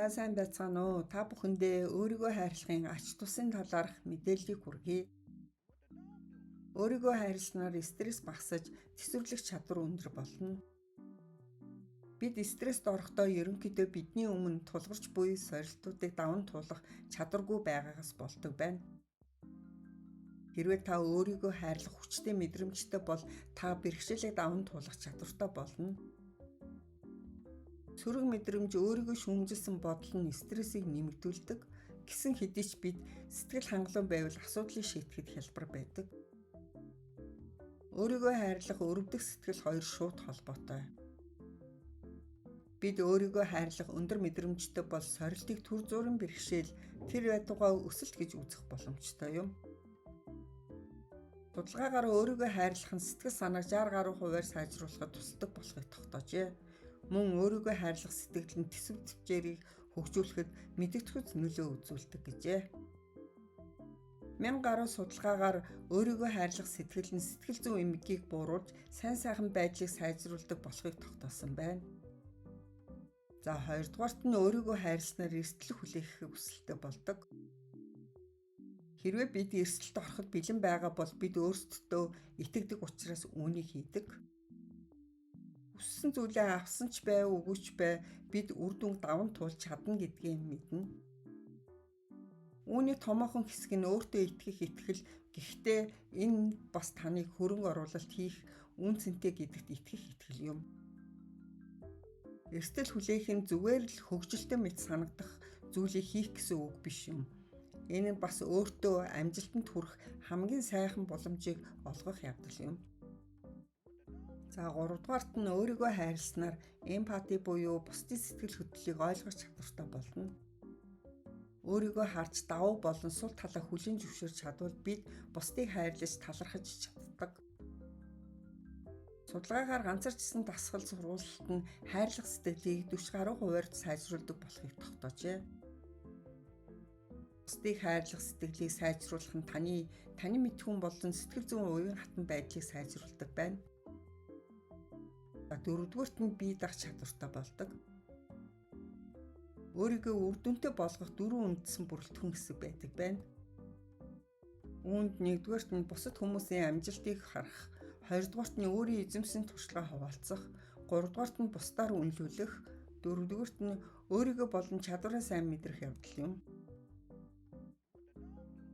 За сайн байцгаана уу? Та бүхэндээ өөрийгөө хайрлахын ач тусын талаарх мэдээллийг хүргэе. Өөрийгөө хайрласнаар стресс багасж, тэсвэрлэх чадвар өндөр болно. Бид стресст орохдоо ерөнхийдөө бидний өмнө тулгарч буй сорилтуудыг даван туулах чадваргүй байгаагаас болдог байна. Хэрвээ та өөрийгөө хайрлах хүчтэй мэдрэмжтэй бол та бэрхшээлийг даван туулах чадвартай болно. Сөрөг мэдрэмж өөрийгөө шүүмжилсэн бодол нь стрессийг нэмэгдүүлдэг. Гэсэн хэдий ч бид сэтгэл хангалуун байвал асуудлыг шийдэхэд хялбар байдаг. Өөрийгөө хайрлах өрөвдөх сэтгэл хоёр шууд холбоотой. Бид өөрийгөө хайрлах өндөр мэдрэмжтэй бол сорилтыг түр зуурын бэрхшээл, тэр ядугай өсөлт гэж үзэх боломжтой юм. Судалгаагаар өөрийгөө хайрлах нь сэтгэл санааг 60% сайжруулахад тусдаг болохыг тогтоожээ. Мөн өөрийгөө хайрлах сэтгэл нь тэсвэр төвчээрийг хөгжүүлэхэд мэдгэдэгц нөлөө үзүүлдэг гэжээ. 1000 гаруй судалгаагаар өөрийгөө хайрлах сэтгэл нь сэтгэл зүйн эмгэгийг бууруулж сайн сайхан байдлыг сайжруулдаг болохыг тогтоосон байна. За хоёрдугаарт нь өөрийгөө хайрласнаар эрсдэл хүлээх хүсэлтэй болдог. Хэрвээ бид эрсдэлд ороход бэлэн байгаа бол бид өөрсдөө итгэдэг учраас үүнийг хийдэг. Хүссэн зүйлээ авсан ч бай, үгүй ч бай, бид үр дүн даван туулж чадна гэдгийг мэднэ. Үүний томоохон хэсэг нь өөртөө итгэх итгэл, гэхдээ энэ бас таныг хөрөнгө оруулалт хийх үн цэнтэй гэдэгт итгэх итгэл юм. Эрсдэл хүлээх нь зүгээр л хөгжилтөн мэт санагдах зүйлийг хийх гэсэн үг биш юм. Энэ нь бас өөртөө амжилтанд хүрэх хамгийн сайхан боломжийг олгох явдал юм. За 3 дугаарт нь өөрийгөө хайрласнаар эмпати буюу бусдын сэтгэл хөдлөлийг ойлгох чадвартай болно. Өөрийгөө харж давуу болон сул талаа хүлээн зөвшөөрч чадвал бид бусдыг хайрлаж талархаж чаддаг. Судалгаагаар ганцаарчсан дасгал сургуулилт нь хайрлах сэтгэлийг 40% сайжруулдаг болохыг тогтоожээ. Бусдыг хайрлах сэтгэлийг сайжруулах нь таны мэдхүн болон сэтгэл зүйн уян хатан байдлыг сайжруулдаг байна. Дөрөвдүгээрт нь бие даах чадвартай болдог. Өөрийгөө үр дүнтэй болгох 4 үндсэн бүрэлдэхүүн хэсэг байдаг байна. Үүнд нэгдүгээрт нь бусад хүмүүсийн амжилтыг харах, хоёрдугаарт нь өөрийн эзэмсэн туршлагаа хуваалцах, гуравдугаарт нь бусдаар үнэлүүлэх, дөрөвдүгээрт нь өөрийгөө болон чадвараа сайн мэдрэх явдал юм.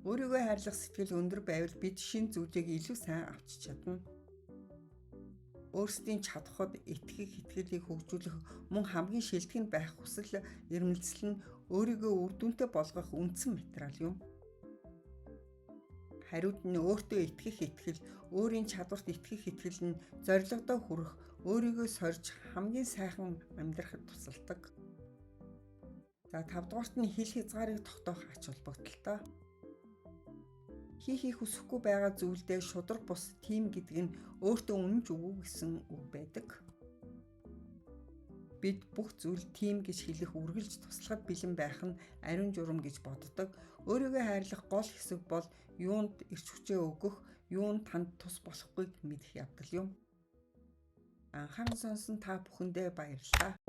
Өөрийгөө хайрлах сэтгэл өндөр байвал бид шинэ зүйлийг илүү сайн авч чадна. Өөрсдийн чадхад итгэх итгэлийг хөгжүүлэх мөн хамгийн шилдэг нь байх хүсэл эрмэлзэл нь өөрийгөө үр дүнтэй болгох үндсэн материал юм. Хариуд нь өөртөө итгэх итгэл, өөрийн чадварт итгэх итгэл нь зорилгодоо хүрэх, өөрийгөө сорж хамгийн сайхан амьдрахад тусалдаг. За 5 дугаарт нь хил хязгаарыг тогтоох ач холбогдолтой. Хийхийг хүсэхгүй байгаа зүйлдээ шударга бус тийм гэдэг нь өөртөө үнэнч үгүй гэсэн үг байдаг. Бид бүх зүйл тийм гэж хэлэх үргэлж туслахад бэлэн байх нь ариун журам гэж боддог. Өөрийгөө хайрлах гол хэсэг бол юунд эрч хүчээ өгөх, юунд танд тус болохгүйг мэдэх явдал юм. Анхааран сонсон та бүхэндээ баярлалаа.